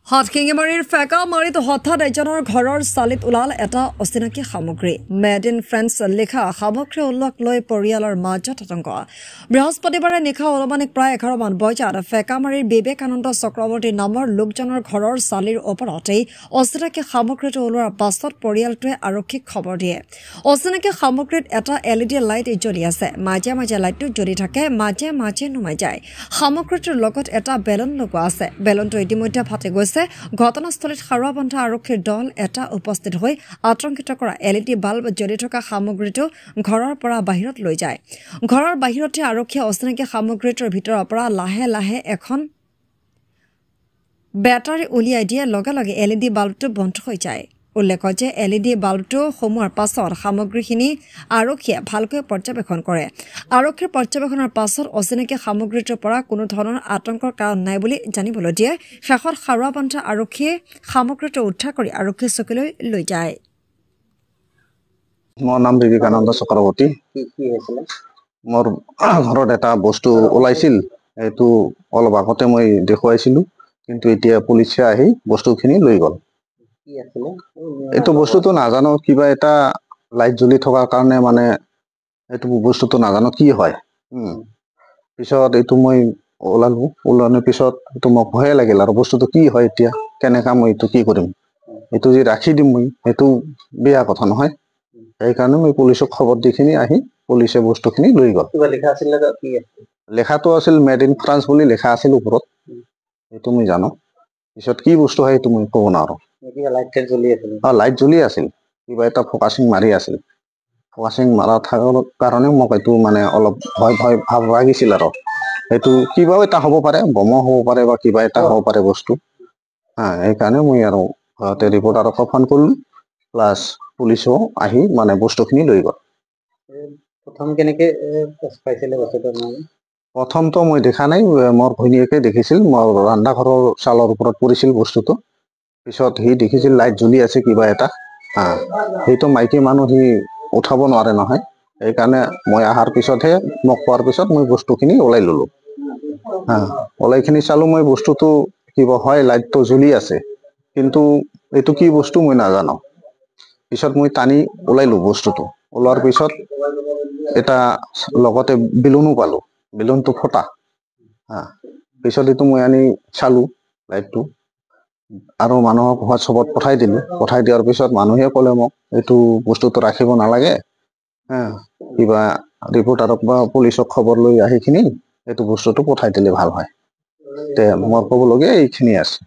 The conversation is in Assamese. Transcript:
হাতশিঙিমাৰীৰ ফেকামাৰীত হঠাৎ এজনৰ ঘৰৰ চালিত ওলাল এটা অচিনাকি সামগ্ৰী মেড ইন ফ্ৰেন্স লিখা সামগ্ৰী উল্লেখ লৈ পৰিয়ালৰ মাজত আতংক বৃহস্পতিবাৰে নিশা অনুমানিক প্ৰায় 11 মান বজাত ফেকামাৰীৰ বিবেকানন্দ চক্ৰৱৰ্তী নামৰ লোকজনৰ ঘৰৰ চালিৰ ওপৰতেই অচিনাকি সামগ্ৰীটো ওলোৱাৰ পাছত পৰিয়ালটোৱে আৰক্ষীক খবৰ দিয়ে অচিনাকি সামগ্ৰীত এটা এলইডি লাইট জ্বলি আছে মাজে মাজে লাইটটো জ্বলি থাকে মাজে মাজে নুমাই যায় সামগ্ৰীটোৰ লগত এটা বেলুন লগোৱা আছে বেলুনটো ইতিমধ্যে ফাটি গৈছে ঘটনাস্থলীত খাৰুৱাবন্ধা আৰক্ষীৰ দল এটা উপস্থিত হৈ আতংকিত কৰা এলইডি বাল্ব জ্বলি থকা সামগ্ৰীটো ঘৰৰ পৰা বাহিৰত লৈ যায় ঘৰৰ বাহিৰতে আৰক্ষীয়ে অচিনাকি সামগ্ৰীটোৰ ভিতৰৰ পৰা লাহে লাহে এখন বেটাৰী উলিয়াই দিয়ে লগে লগে এলইডি বাল্বটো বন্ধ হৈ যায় উল্লেখ্য যে এলইডি বাল্বটো সোমোৱাৰ পাছত সামগ্ৰীখিনি আৰক্ষীয়ে ভালকৈ পৰ্যবেক্ষণ কৰে আৰক্ষীৰ পৰ্যবেক্ষণৰ পাছত অচিনাকি সামগ্ৰীটোৰ পৰা কোনো ধৰণৰ আতংকৰ কাৰণ নাই বুলি জানিবলৈ দিয়ে শেষত খাৰুৱাবন্ধা আৰক্ষীয়ে সামগ্ৰীটো উদ্ধাৰ কৰি আৰক্ষী চকীলৈ লৈ যায় মোৰ নাম বিবেকানন্দ চক্ৰৱৰ্তী মোৰ ঘৰত এটা বস্তু ওলাইছিল এইটো অলপ আগতে মই দেখুৱাইছিলো কিন্তু এতিয়া পুলিচে আহি বস্তুখিনি লৈ গ'ল এইটো বস্তুটো নাজানো কিবা এটা লাইট জ্বলি থকাৰ কাৰণে মানে এইটো বস্তুটো নাজানো কি হয় পিছত এইটো মই ওলানোৰ পিছত এইটো মোক ভয়ে লাগিল আৰু বস্তুটো কি হয় এতিয়া কেনেকা মই এইটো কি কৰিম এইটো যে ৰাখি দিম মই এইটো বেয়া কথা নহয় সেইকাৰণে মই পুলিচক খবৰ দিখিনি আহি পুলিচে বস্তুখিনি লৈ গ'ল লেখাটো আছিল মেড ইন ফ্ৰান্স বুলি লেখা আছিল ওপৰত এইটো মই জানো পিছত কি বস্তু হয় এইটো মই ক'ব নোৱাৰো লাইট জ্বলি আছিল কিবা এটা ফকাচিং মাৰি আছিল ফকাচিং মাৰা থকাৰ কাৰণে মোক এইটো মানে অলপ ভয় ভাৱ লাগিছিল আৰু এইটো কিবাও এটা হ'ব পাৰে বোমা হ'ব পাৰে বা কিবা এটা হ'ব পাৰে বস্তু সেইকাৰণে মই আৰু ঘৰতে ৰিপৰ্টাৰক ফোন কৰিলো প্লাছ পুলিচো আহি মানে বস্তুখিনি লৈ গ'ল প্ৰথমটো মই দেখা নাই মোৰ ঘৈণীয়েকে দেখিছিল মোৰ ৰন্ধা ঘৰৰ চালৰ ওপৰত পৰিছিল বস্তুটো পিছত সি দেখিছিল লাইট জ্বলি আছে কিবা এটা সেইটো মাইকী মানুহ সি উঠাব নোৱাৰে নহয় সেইকাৰণে মই অহাৰ পিছতহে মোক কোৱাৰ পিছত মই বস্তুখিনি ওলাই ললো ওলাইখিনি চালো মই বস্তুটো কিবা হয় লাইটটো জ্বলি আছে কিন্তু এইটো কি বস্তু মই নাজানো পিছত মই টানি ওলাইলো বস্তুটো ওলোৱাৰ পিছত এটা লগতে বেলুনো পালো বেলুনটো ফটা পিছত এইটো মই আনি চালো লাইটটো আৰু মানুহক হোৱাটছএপত পঠাই দিলো পঠাই দিয়াৰ পিছত মানুহে ক'লে মোক এইটো বস্তুটো ৰাখিব নালাগে কিবা ৰিপৰ্টাৰক বা পুলিচক খবৰ লৈ আহিখিনি এইটো বস্তুটো পঠাই দিলে ভাল হয় তে মোৰ ক'বলগীয়া এইখিনি আছে